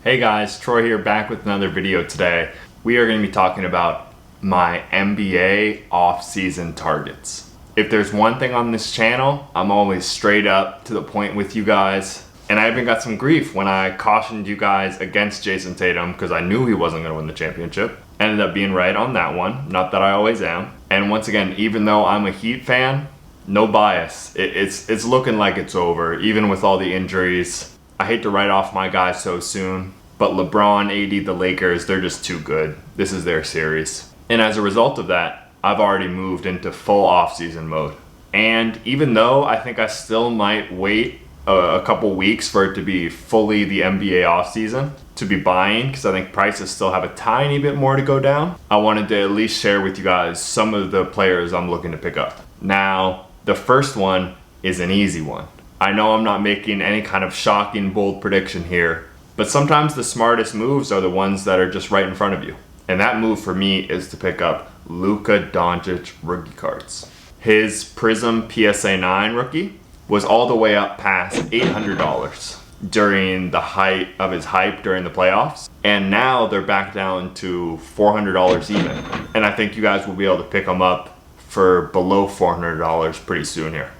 Hey guys, Troy here, back with another video today. We are going to be talking about my NBA off-season targets. If there's one thing on this channel, I'm always straight up to the point with you guys. And I even got some grief when I cautioned you guys against Jason Tatum because I knew he wasn't going to win the championship. Ended up being right on that one, not that I always am. And once again, even though I'm a Heat fan, no bias. It's looking like it's over, even with all the injuries. I hate to write off my guys so soon, but LeBron, AD, the Lakers, they're just too good. This is their series. And as a result of that, I've already moved into full off-season mode. And even though I think I still might wait a couple weeks for it to be fully the NBA offseason to be buying, because I think prices still have a tiny bit more to go down, I wanted to at least share with you guys some of the players I'm looking to pick up. Now, the first one is an easy one. I know I'm not making any kind of shocking, bold prediction here, but sometimes the smartest moves are the ones that are just right in front of you. And that move for me is to pick up Luka Doncic rookie cards. His Prism PSA 9 rookie was all the way up past $800 during the height of his hype during the playoffs. And now they're back down to $400 even. And I think you guys will be able to pick them up for below $400 pretty soon here.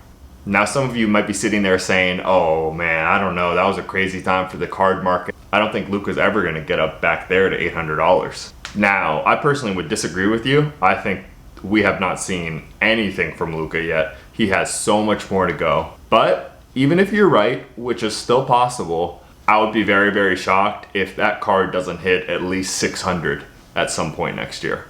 Now some of you might be sitting there saying, oh man, I don't know, that was a crazy time for the card market. I don't think Luka's ever going to get up back there to $800. Now, I personally would disagree with you. I think we have not seen anything from Luka yet. He has so much more to go. But even if you're right, which is still possible, I would be very, very shocked if that card doesn't hit at least 600 at some point next year.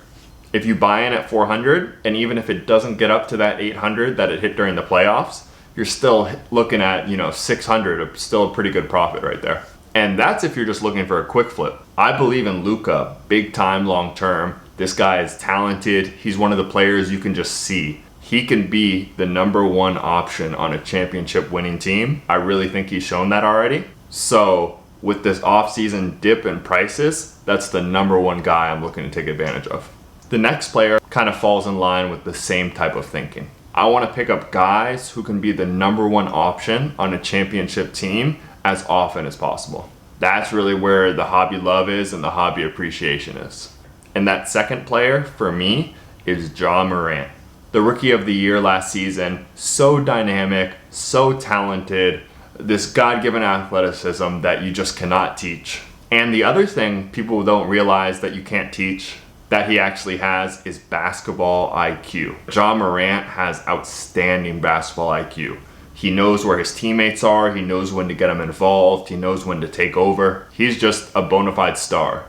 If you buy in at 400, and even if it doesn't get up to that 800 that it hit during the playoffs, you're still looking at, 600, still a pretty good profit right there. And that's if you're just looking for a quick flip. I believe in Luka big time, long term. This guy is talented. He's one of the players you can just see. He can be the number one option on a championship winning team. I really think he's shown that already. So with this offseason dip in prices, that's the number one guy I'm looking to take advantage of. The next player kind of falls in line with the same type of thinking. I want to pick up guys who can be the number one option on a championship team as often as possible. That's really where the hobby love is and the hobby appreciation is. And that second player for me is Ja Morant. The rookie of the year last season, so dynamic, so talented, this God-given athleticism that you just cannot teach. And the other thing people don't realize that you can't teach that he actually has is basketball IQ. Ja Morant has outstanding basketball IQ. He knows where his teammates are, he knows when to get them involved, he knows when to take over. He's just a bona fide star.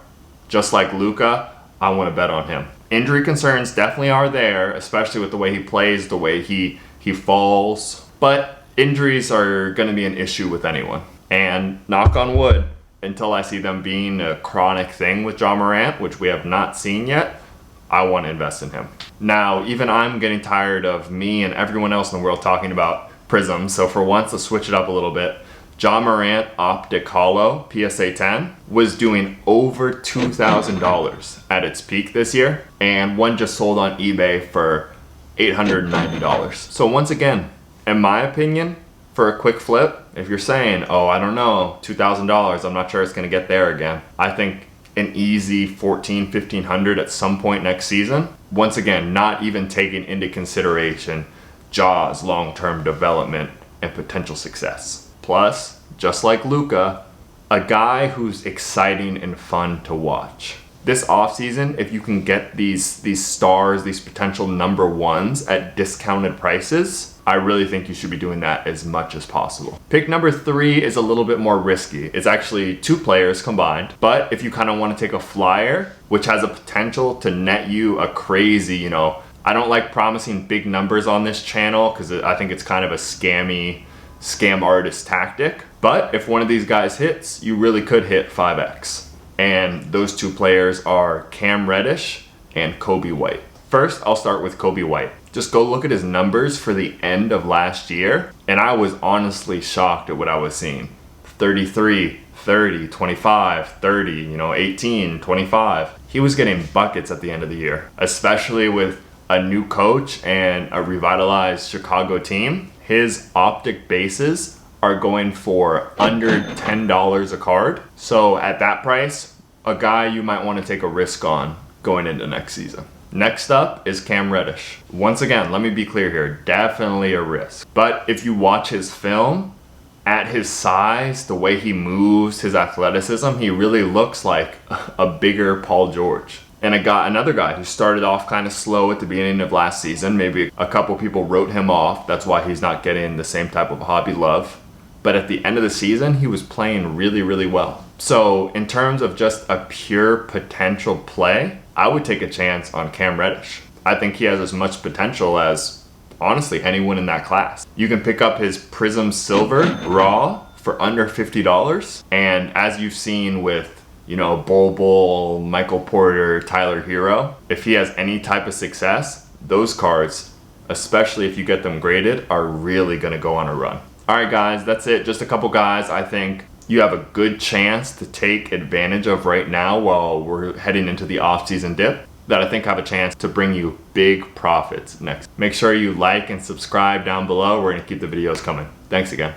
Just like Luka, I want to bet on him. Injury concerns definitely are there, especially with the way he plays, the way he falls. But injuries are going to be an issue with anyone. And knock on wood, until I see them being a chronic thing with Ja Morant, which we have not seen yet, I want to invest in him. Now, even I'm getting tired of me and everyone else in the world talking about Prism, so for once, let's switch it up a little bit. Ja Morant Optic Holo PSA 10 was doing over $2,000 at its peak this year, and one just sold on eBay for $890. So once again, in my opinion, for a quick flip, if you're saying, oh, I don't know, $2,000, I'm not sure it's going to get there again. I think an easy $1,400, $1,500 at some point next season. Once again, not even taking into consideration Ja's long-term development and potential success. Plus, just like Luka, a guy who's exciting and fun to watch. This offseason, if you can get these stars, these potential number ones at discounted prices, I really think you should be doing that as much as possible. Pick number 3 is a little bit more risky. It's actually 2 players combined, but if you kind of want to take a flyer, which has a potential to net you a crazy, I don't like promising big numbers on this channel because I think it's kind of a scam artist tactic. But if one of these guys hits, you really could hit 5x. And those 2 players are Cam Reddish and Kobe White. First, I'll start with Kobe White. Just go look at his numbers for the end of last year, and I was honestly shocked at what I was seeing. 33, 30, 25, 30, 18, 25. He was getting buckets at the end of the year, especially with a new coach and a revitalized Chicago team. His optic bases are going for under $10 a card. So at that price, a guy you might want to take a risk on going into next season. Next up is Cam Reddish. Once again, let me be clear here, definitely a risk. But if you watch his film, at his size, the way he moves, his athleticism, he really looks like a bigger Paul George. And another guy who started off kind of slow at the beginning of last season. Maybe a couple people wrote him off. That's why he's not getting the same type of hobby love. But at the end of the season, he was playing really, really well. So in terms of just a pure potential play, I would take a chance on Cam Reddish. I think he has as much potential as, honestly, anyone in that class. You can pick up his Prism Silver raw for under $50. And as you've seen with, Bol Bol, Michael Porter, Tyler Hero, if he has any type of success, those cards, especially if you get them graded, are really going to go on a run. All right, guys, that's it. Just a couple guys I think you have a good chance to take advantage of right now while we're heading into the off-season dip that I think have a chance to bring you big profits next. Make sure you like and subscribe down below. We're going to keep the videos coming. Thanks again.